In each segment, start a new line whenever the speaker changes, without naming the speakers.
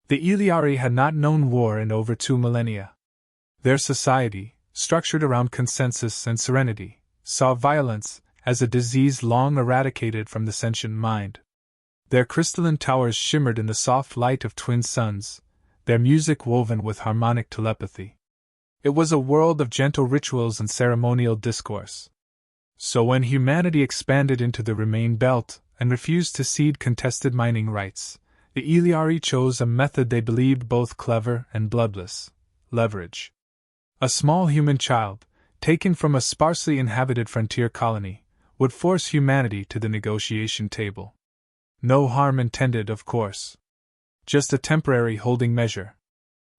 The Iliari had not known war in over 2 millennia. Their society, structured around consensus and serenity, saw violence as a disease long eradicated from the sentient mind. Their crystalline towers shimmered in the soft light of twin suns, their music woven with harmonic telepathy. It was a world of gentle rituals and ceremonial discourse. So when humanity expanded into the Remain Belt and refused to cede contested mining rights, the Iliari chose a method they believed both clever and bloodless: leverage. A small human child, taken from a sparsely inhabited frontier colony, would force humanity to the negotiation table. No harm intended, of course. Just a temporary holding measure.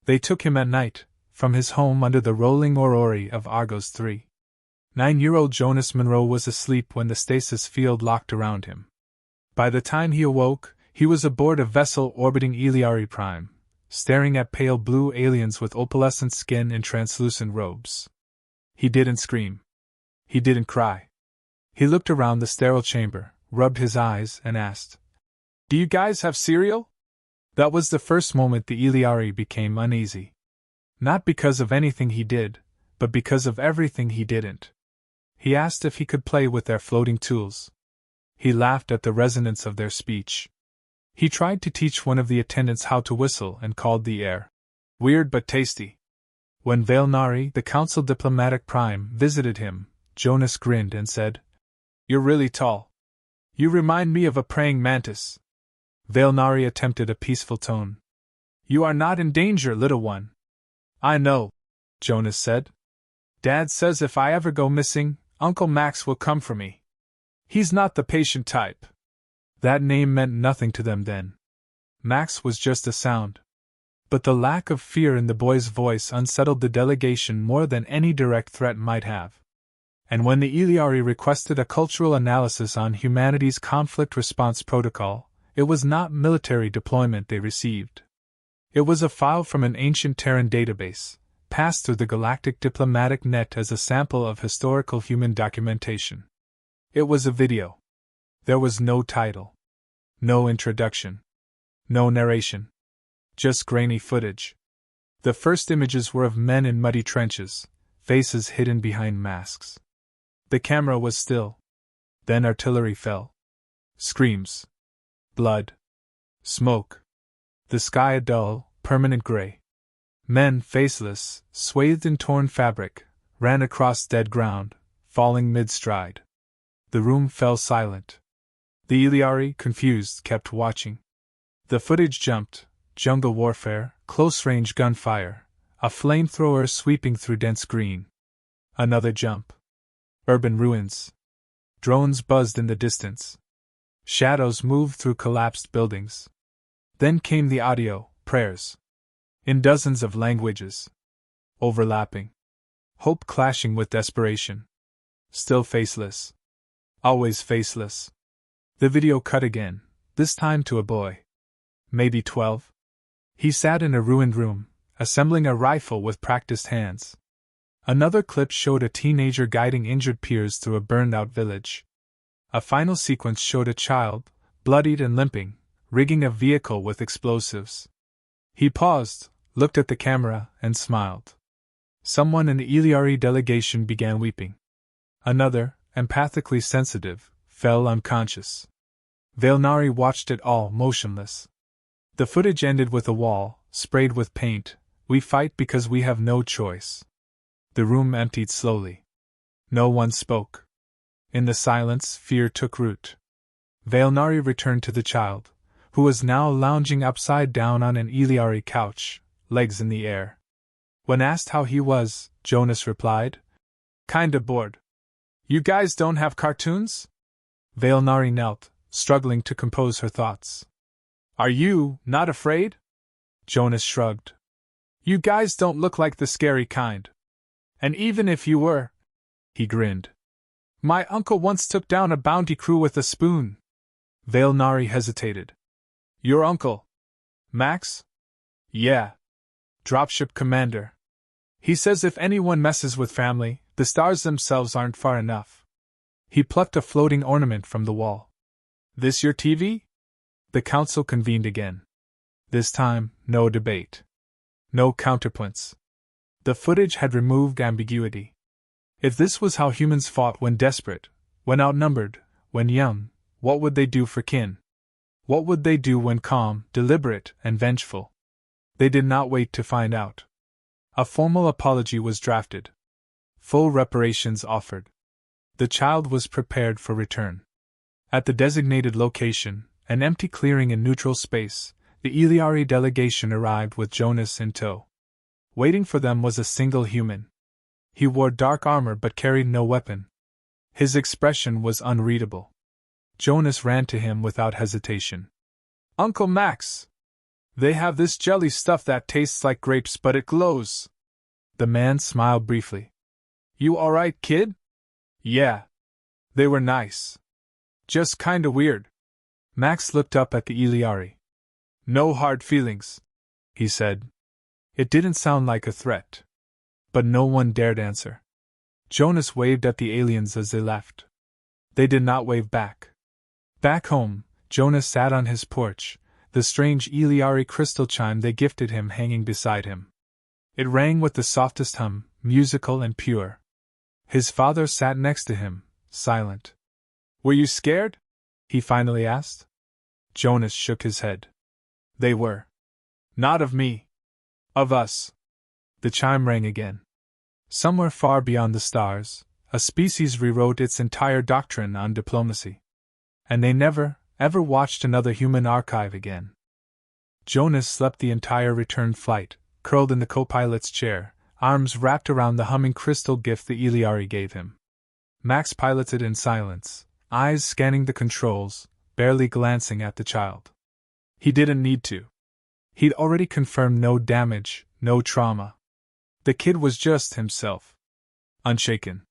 They took him at night, from his home under the rolling aurora of Argos 3. 9-year-old Jonas Monroe was asleep when the stasis field locked around him. By the time he awoke, he was aboard a vessel orbiting Iliari Prime, staring at pale blue aliens with opalescent skin and translucent robes. He didn't scream. He didn't cry. He looked around the sterile chamber, rubbed his eyes, and asked, "Do you guys have cereal?" That was the first moment the Iliari became uneasy. Not because of anything he did, but because of everything he didn't. He asked if he could play with their floating tools. He laughed at the resonance of their speech. He tried to teach one of the attendants how to whistle and called the air weird but tasty. When Veilnari, the Council Diplomatic Prime, visited him, Jonas grinned and said, "You're really tall. You remind me of a praying mantis." Veilnari attempted a peaceful tone. "You are not in danger, little one." "I know," Jonas said. "Dad says if I ever go missing, Uncle Max will come for me. He's not the patient type." That name meant nothing to them then. Max was just a sound. But the lack of fear in the boy's voice unsettled the delegation more than any direct threat might have. And when the Iliari requested a cultural analysis on humanity's conflict response protocol, it was not military deployment they received. It was a file from an ancient Terran database, passed through the galactic diplomatic net as a sample of historical human documentation. It was a video. There was no title. No introduction. No narration. Just grainy footage. The first images were of men in muddy trenches, faces hidden behind masks. The camera was still. Then artillery fell. Screams. Blood. Smoke. The sky a dull, permanent gray. Men, faceless, swathed in torn fabric, ran across dead ground, falling mid-stride. The room fell silent. The Iliari, confused, kept watching. The footage jumped: jungle warfare, close-range gunfire, a flamethrower sweeping through dense green. Another jump. Urban ruins. Drones buzzed in the distance. Shadows moved through collapsed buildings. Then came the audio, prayers. In dozens of languages. Overlapping. Hope clashing with desperation. Still faceless. Always faceless. The video cut again, this time to a boy. Maybe 12. He sat in a ruined room, assembling a rifle with practiced hands. Another clip showed a teenager guiding injured peers through a burned-out village. A final sequence showed a child, bloodied and limping, rigging a vehicle with explosives. He paused, looked at the camera, and smiled. Someone in the Iliari delegation began weeping. Another, empathically sensitive, fell unconscious. Veilnari watched it all, motionless. The footage ended with a wall, sprayed with paint. "We fight because we have no choice." The room emptied slowly. No one spoke. In the silence, fear took root. Veilnari returned to the child, who was now lounging upside down on an Iliari couch, legs in the air. When asked how he was, Jonas replied, "Kinda bored." "You guys don't have cartoons?" Veilnari knelt, struggling to compose her thoughts. "Are you not afraid?" Jonas shrugged. "You guys don't look like the scary kind. And even if you were," he grinned. "My uncle once took down a bounty crew with a spoon." Veilnari hesitated. "Your uncle? Max?" "Yeah. Dropship commander. He says if anyone messes with family, the stars themselves aren't far enough." He plucked a floating ornament from the wall. "This your TV?" The council convened again. This time, no debate. No counterpoints. The footage had removed ambiguity. If this was how humans fought when desperate, when outnumbered, when young, what would they do for kin? What would they do when calm, deliberate, and vengeful? They did not wait to find out. A formal apology was drafted. Full reparations offered. The child was prepared for return. At the designated location, an empty clearing in neutral space, the Iliari delegation arrived with Jonas in tow. Waiting for them was a single human. He wore dark armor but carried no weapon. His expression was unreadable. Jonas ran to him without hesitation. "Uncle Max! They have this jelly stuff that tastes like grapes but it glows." The man smiled briefly. "You alright, kid?" "Yeah. They were nice. Just kinda weird." Max looked up at the Iliari. "No hard feelings," he said. It didn't sound like a threat. But no one dared answer. Jonas waved at the aliens as they left. They did not wave back. Back home, Jonas sat on his porch, the strange Iliari crystal chime they gifted him hanging beside him. It rang with the softest hum, musical and pure. His father sat next to him, silent. "Were you scared?" he finally asked. Jonas shook his head. "They were. Not of me. Of us." The chime rang again. Somewhere far beyond the stars, a species rewrote its entire doctrine on diplomacy. And they never, ever watched another human archive again. Jonas slept the entire return flight, curled in the co-pilot's chair, arms wrapped around the humming crystal gift the Iliari gave him. Max piloted in silence, eyes scanning the controls, barely glancing at the child. He didn't need to. He'd already confirmed no damage, no trauma. The kid was just himself. Unshaken.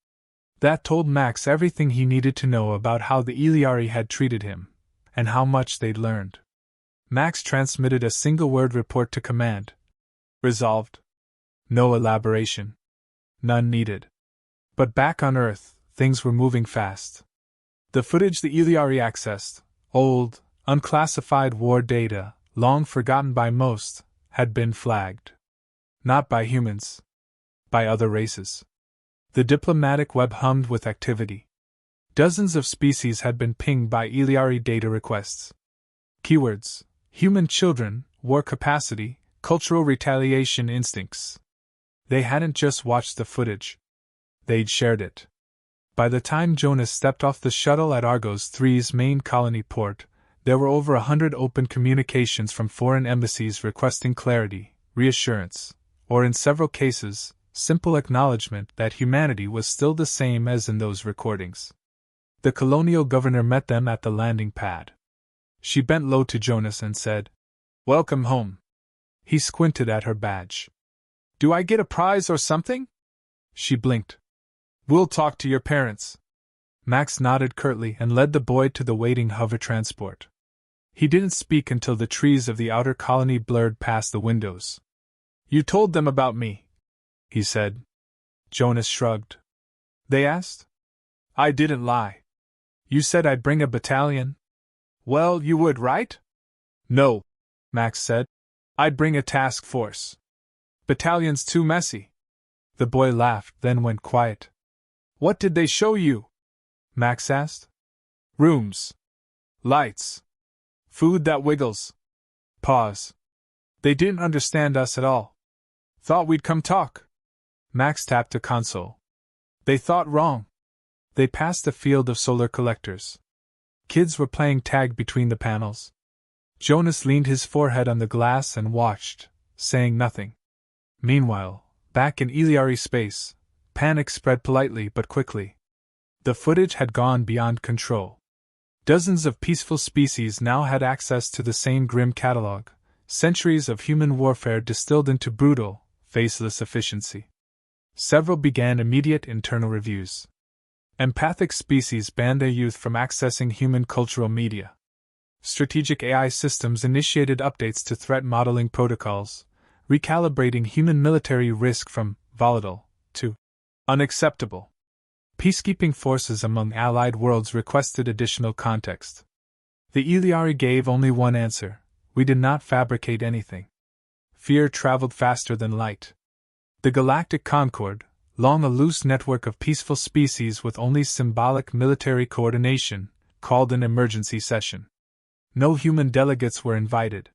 That told Max everything he needed to know about how the Iliari had treated him, and how much they'd learned. Max transmitted a single-word report to command. Resolved. No elaboration. None needed. But back on Earth, things were moving fast. The footage the Iliari accessed, old, unclassified war data, long forgotten by most, had been flagged. Not by humans. By other races. The diplomatic web hummed with activity. Dozens of species had been pinged by Iliari data requests. Keywords: human children, war capacity, cultural retaliation instincts. They hadn't just watched the footage. They'd shared it. By the time Jonas stepped off the shuttle at Argos 3's main colony port, there were over 100 open communications from foreign embassies requesting clarity, reassurance, or in several cases, simple acknowledgement that humanity was still the same as in those recordings. The colonial governor met them at the landing pad. She bent low to Jonas and said, "Welcome home." He squinted at her badge. "Do I get a prize or something?" She blinked. "We'll talk to your parents." Max nodded curtly and led the boy to the waiting hover transport. He didn't speak until the trees of the outer colony blurred past the windows. "You told them about me," he said. Jonas shrugged. "They asked?" "I didn't lie. You said I'd bring a battalion?" "Well, you would, right?" "No," Max said. "I'd bring a task force. Battalion's too messy." The boy laughed, then went quiet. "What did they show you?" Max asked. "Rooms. Lights. Food that wiggles." Pause. "They didn't understand us at all. Thought we'd come talk." Max tapped a console. "They thought wrong." They passed a field of solar collectors. Kids were playing tag between the panels. Jonas leaned his forehead on the glass and watched, saying nothing. Meanwhile, back in Iliari space, panic spread politely but quickly. The footage had gone beyond control. Dozens of peaceful species now had access to the same grim catalog, centuries of human warfare distilled into brutal, faceless efficiency. Several began immediate internal reviews. Empathic species banned their youth from accessing human cultural media. Strategic AI systems initiated updates to threat modeling protocols, recalibrating human military risk from volatile to unacceptable. Peacekeeping forces among allied worlds requested additional context. The Iliari gave only one answer: We did not fabricate anything. Fear traveled faster than light. The galactic concord, long a loose network of peaceful species with only symbolic military coordination, called an emergency session. No human delegates were invited.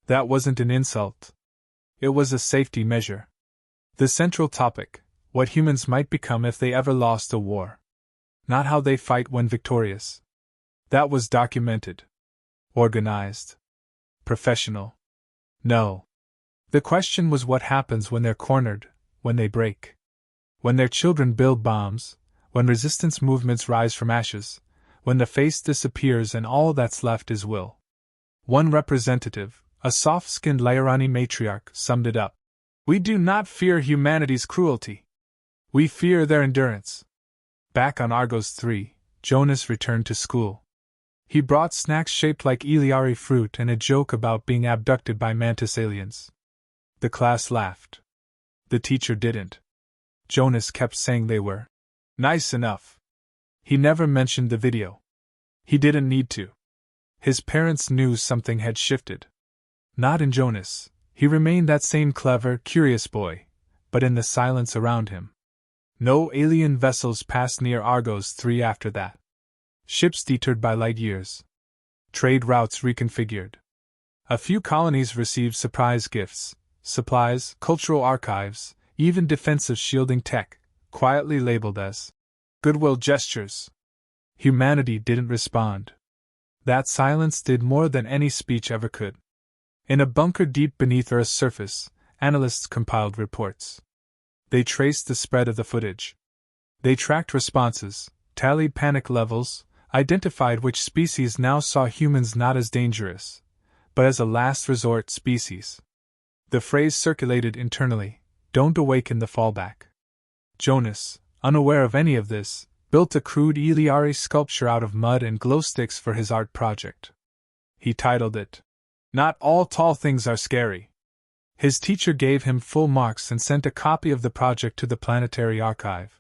That wasn't an insult. It was a safety measure. The central topic: what humans might become if they ever lost a war. Not how they fight when victorious. That was documented. Organized. Professional. No. The question was what happens when they're cornered, when they break. When their children build bombs, when resistance movements rise from ashes, when the face disappears and all that's left is will. One representative, a soft-skinned Lairani matriarch, summed it up. We do not fear humanity's cruelty. We fear their endurance. Back on Argos 3, Jonas returned to school. He brought snacks shaped like Iliari fruit and a joke about being abducted by mantis aliens. The class laughed. The teacher didn't. Jonas kept saying they were nice enough. He never mentioned the video. He didn't need to. His parents knew something had shifted. Not in Jonas. He remained that same clever, curious boy, but in the silence around him. No alien vessels passed near Argos 3 after that. Ships detoured by light years. Trade routes reconfigured. A few colonies received surprise gifts, supplies, cultural archives, even defensive shielding tech, quietly labeled as goodwill gestures. Humanity didn't respond. That silence did more than any speech ever could. In a bunker deep beneath Earth's surface, analysts compiled reports. They traced the spread of the footage. They tracked responses, tallied panic levels, identified which species now saw humans not as dangerous, but as a last resort species. The phrase circulated internally, "Don't awaken the fallback." Jonas, unaware of any of this, built a crude Iliari sculpture out of mud and glow sticks for his art project. He titled it, "Not All Tall Things Are Scary." His teacher gave him full marks and sent a copy of the project to the planetary archive.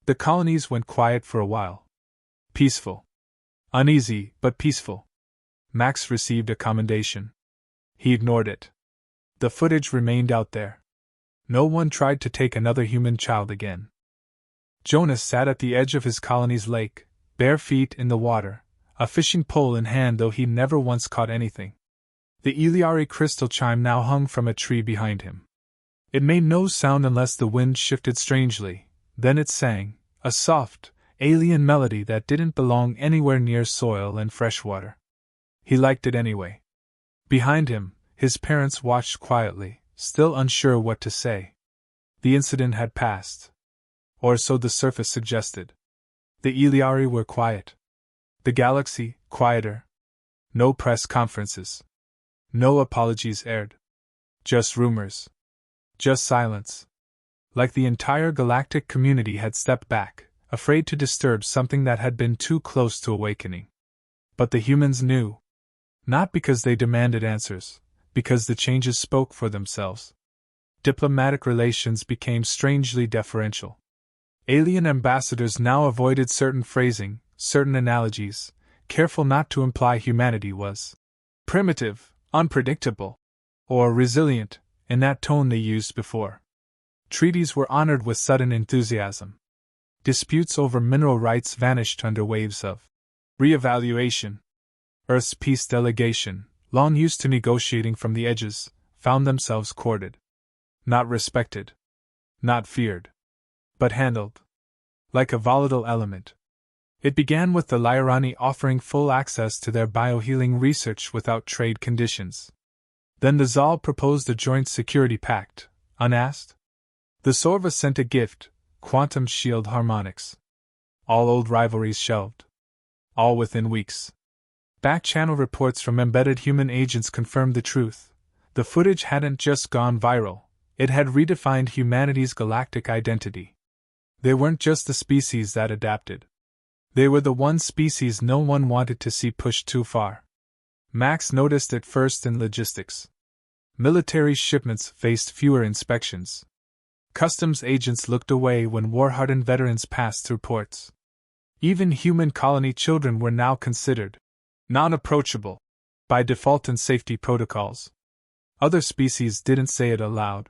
The colonies went quiet for a while. Peaceful. Uneasy, but peaceful. Max received a commendation. He ignored it. The footage remained out there. No one tried to take another human child again. Jonas sat at the edge of his colony's lake, bare feet in the water, a fishing pole in hand though he never once caught anything. The Iliari crystal chime now hung from a tree behind him. It made no sound unless the wind shifted strangely, then it sang, a soft, alien melody that didn't belong anywhere near soil and fresh water. He liked it anyway. Behind him, his parents watched quietly, still unsure what to say. The incident had passed. Or so the surface suggested. The Iliari were quiet. The galaxy, quieter. No press conferences. No apologies aired. Just rumors. Just silence. Like the entire galactic community had stepped back, afraid to disturb something that had been too close to awakening. But the humans knew. Not because they demanded answers, because the changes spoke for themselves. Diplomatic relations became strangely deferential. Alien ambassadors now avoided certain phrasing, certain analogies, careful not to imply humanity was primitive, unpredictable, or resilient, in that tone they used before. Treaties were honored with sudden enthusiasm. Disputes over mineral rights vanished under waves of re-evaluation. Earth's peace delegation, long used to negotiating from the edges, found themselves courted. Not respected. Not feared. But handled. Like a volatile element. It began with the Lairani offering full access to their biohealing research without trade conditions. Then the Zal proposed a joint security pact, unasked. The Sorva sent a gift, quantum shield harmonics. All old rivalries shelved. All within weeks. Back-channel reports from embedded human agents confirmed the truth. The footage hadn't just gone viral, it had redefined humanity's galactic identity. They weren't just the species that adapted. They were the one species no one wanted to see pushed too far. Max noticed it first in logistics. Military shipments faced fewer inspections. Customs agents looked away when war-hardened veterans passed through ports. Even human colony children were now considered non-approachable. By default in safety protocols. Other species didn't say it aloud.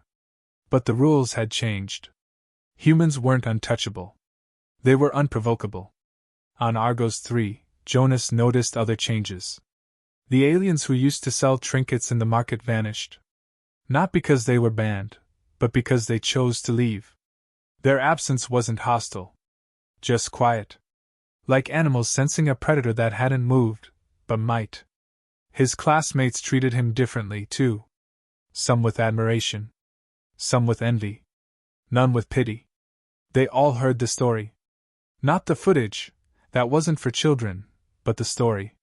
But the rules had changed. Humans weren't untouchable. They were unprovocable. On Argos 3, Jonas noticed other changes. The aliens who used to sell trinkets in the market vanished. Not because they were banned, but because they chose to leave. Their absence wasn't hostile. Just quiet. Like animals sensing a predator that hadn't moved, but might. His classmates treated him differently, too. Some with admiration. Some with envy. None with pity. They all heard the story. Not the footage, that wasn't for children, but the story.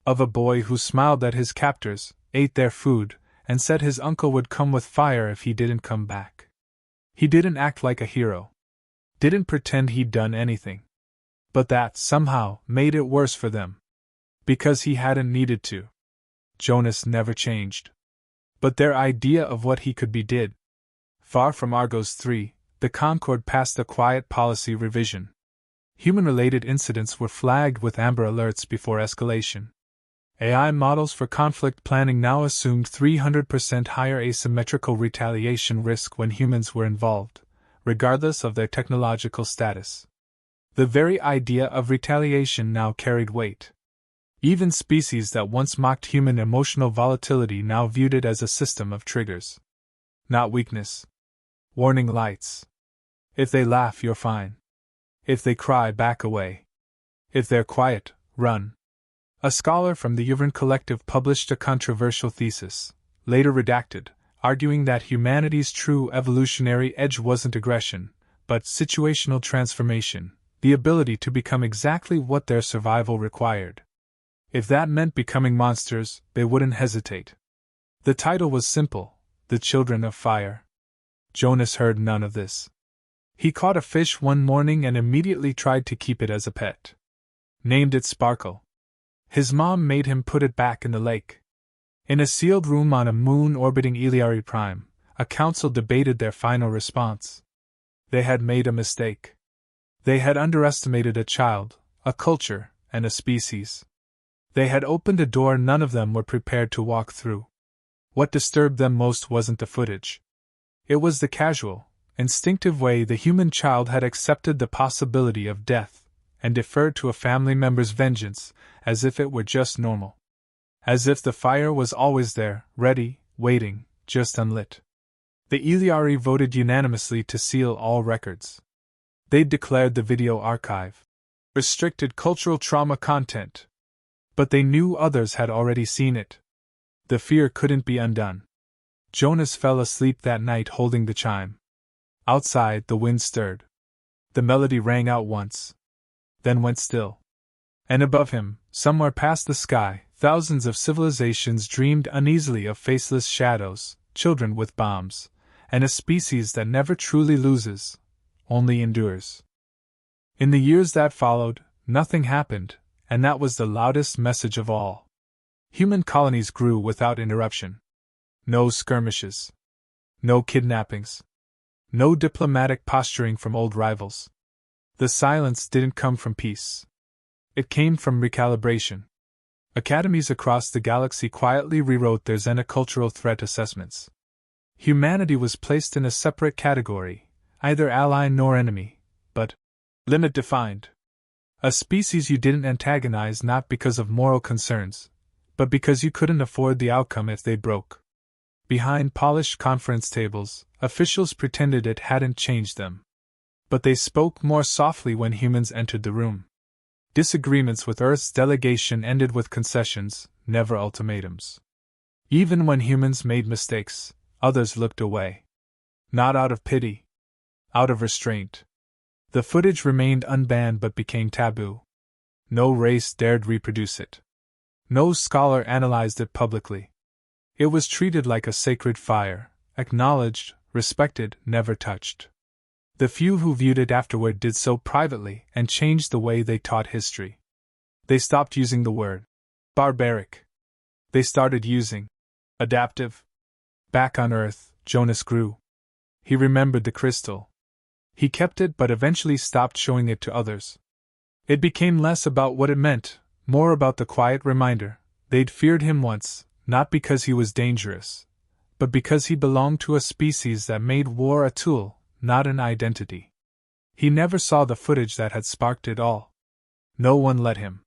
Of a boy who smiled at his captors, ate their food, and said his uncle would come with fire if he didn't come back. He didn't act like a hero. Didn't pretend he'd done anything. But that, somehow, made it worse for them. Because he hadn't needed to. Jonas never changed. But their idea of what he could be did. Far from Argos 3, the Concorde passed a quiet policy revision. Human-related incidents were flagged with amber alerts before escalation. AI models for conflict planning now assumed 300% higher asymmetrical retaliation risk when humans were involved, regardless of their technological status. The very idea of retaliation now carried weight. Even species that once mocked human emotional volatility now viewed it as a system of triggers. Not weakness. Warning lights. If they laugh, you're fine. If they cry, back away. If they're quiet, run. A scholar from the Yvern Collective published a controversial thesis, later redacted, arguing that humanity's true evolutionary edge wasn't aggression, but situational transformation, the ability to become exactly what their survival required. If that meant becoming monsters, they wouldn't hesitate. The title was simple, The Children of Fire. Jonas heard none of this. He caught a fish one morning and immediately tried to keep it as a pet. Named it Sparkle. His mom made him put it back in the lake. In a sealed room on a moon orbiting Iliari Prime, a council debated their final response. They had made a mistake. They had underestimated a child, a culture, and a species. They had opened a door none of them were prepared to walk through. What disturbed them most wasn't the footage. It was the casual, instinctive way the human child had accepted the possibility of death, and deferred to a family member's vengeance, as if it were just normal. As if the fire was always there, ready, waiting, just unlit. The Iliari voted unanimously to seal all records. They'd declared the video archive restricted cultural trauma content. But they knew others had already seen it. The fear couldn't be undone. Jonas fell asleep that night holding the chime. Outside, the wind stirred. The melody rang out once. Then went still. And above him, somewhere past the sky, thousands of civilizations dreamed uneasily of faceless shadows, children with bombs, and a species that never truly loses, only endures. In the years that followed, nothing happened, and that was the loudest message of all. Human colonies grew without interruption. No skirmishes. No kidnappings. No diplomatic posturing from old rivals. The silence didn't come from peace. It came from recalibration. Academies across the galaxy quietly rewrote their xenocultural threat assessments. Humanity was placed in a separate category, either ally nor enemy, but limit defined. A species you didn't antagonize not because of moral concerns, but because you couldn't afford the outcome if they broke. Behind polished conference tables, officials pretended it hadn't changed them. But they spoke more softly when humans entered the room. Disagreements with Earth's delegation ended with concessions, never ultimatums. Even when humans made mistakes, others looked away. Not out of pity. Out of restraint. The footage remained unbanned but became taboo. No race dared reproduce it. No scholar analyzed it publicly. It was treated like a sacred fire, acknowledged, respected, never touched. The few who viewed it afterward did so privately and changed the way they taught history. They stopped using the word barbaric. They started using adaptive. Back on Earth, Jonas grew. He remembered the crystal. He kept it but eventually stopped showing it to others. It became less about what it meant, more about the quiet reminder They'd feared him once, not because he was dangerous, but because he belonged to a species that made war a tool, not an identity. He never saw the footage that had sparked it all. No one let him.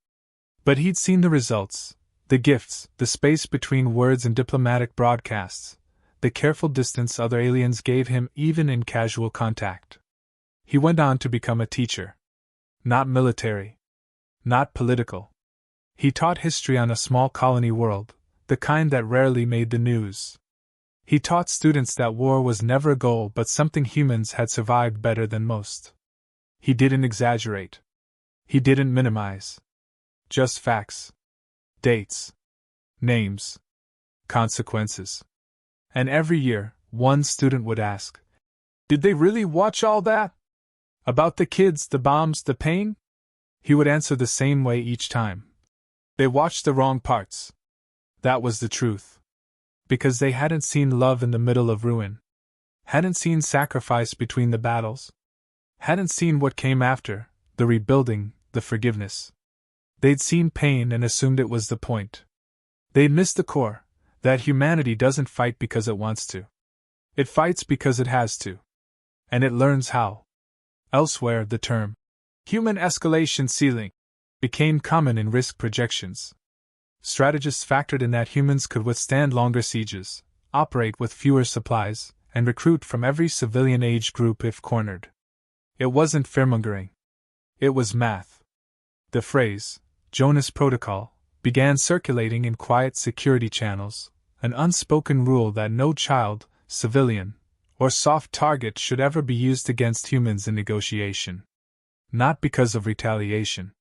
But he'd seen the results, the gifts, the space between words and diplomatic broadcasts, the careful distance other aliens gave him even in casual contact. He went on to become a teacher. Not military. Not political. He taught history on a small colony world, the kind that rarely made the news. He taught students that war was never a goal but something humans had survived better than most. He didn't exaggerate. He didn't minimize. Just facts. Dates. Names. Consequences. And every year, one student would ask, "Did they really watch all that? About the kids, the bombs, the pain?" He would answer the same way each time. They watched the wrong parts. That was the truth. Because they hadn't seen love in the middle of ruin. Hadn't seen sacrifice between the battles. Hadn't seen what came after, the rebuilding, the forgiveness. They'd seen pain and assumed it was the point. They'd missed the core, that humanity doesn't fight because it wants to. It fights because it has to. And it learns how. Elsewhere, the term human escalation ceiling became common in risk projections. Strategists factored in that humans could withstand longer sieges, operate with fewer supplies, and recruit from every civilian age group if cornered. It wasn't fearmongering. It was math. The phrase, Jonas Protocol, began circulating in quiet security channels, an unspoken rule that no child, civilian, or soft target should ever be used against humans in negotiation. Not because of retaliation,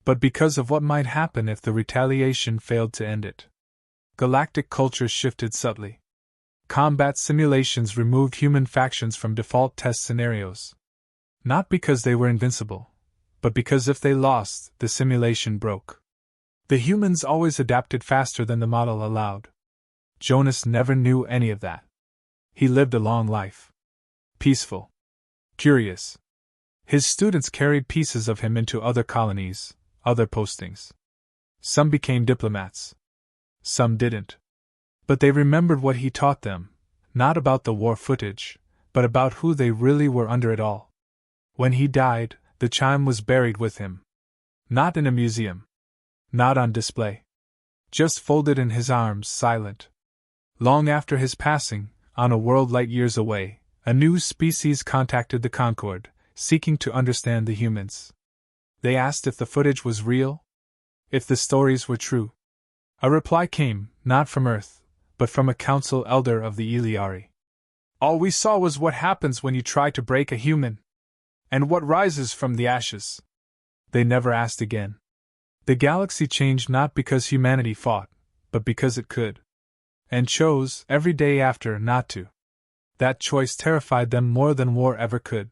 but because of what might happen if the retaliation failed to end it. Galactic culture shifted subtly. Combat simulations removed human factions from default test scenarios. Not because they were invincible, but because if they lost, the simulation broke. The humans always adapted faster than the model allowed. Jonas never knew any of that. He lived a long life. Peaceful. Curious. His students carried pieces of him into other colonies, other postings. Some became diplomats. Some didn't. But they remembered what he taught them, not about the war footage, but about who they really were under it all. When he died, the chime was buried with him. Not in a museum. Not on display. Just folded in his arms, silent. Long after his passing, on a world light years away, a new species contacted the Concorde, seeking to understand the humans. They asked if the footage was real, if the stories were true. A reply came, not from Earth, but from a council elder of the Iliari. All we saw was what happens when you try to break a human, and what rises from the ashes. They never asked again. The galaxy changed not because humanity fought, but because it could. And chose, every day after, not to. That choice terrified them more than war ever could.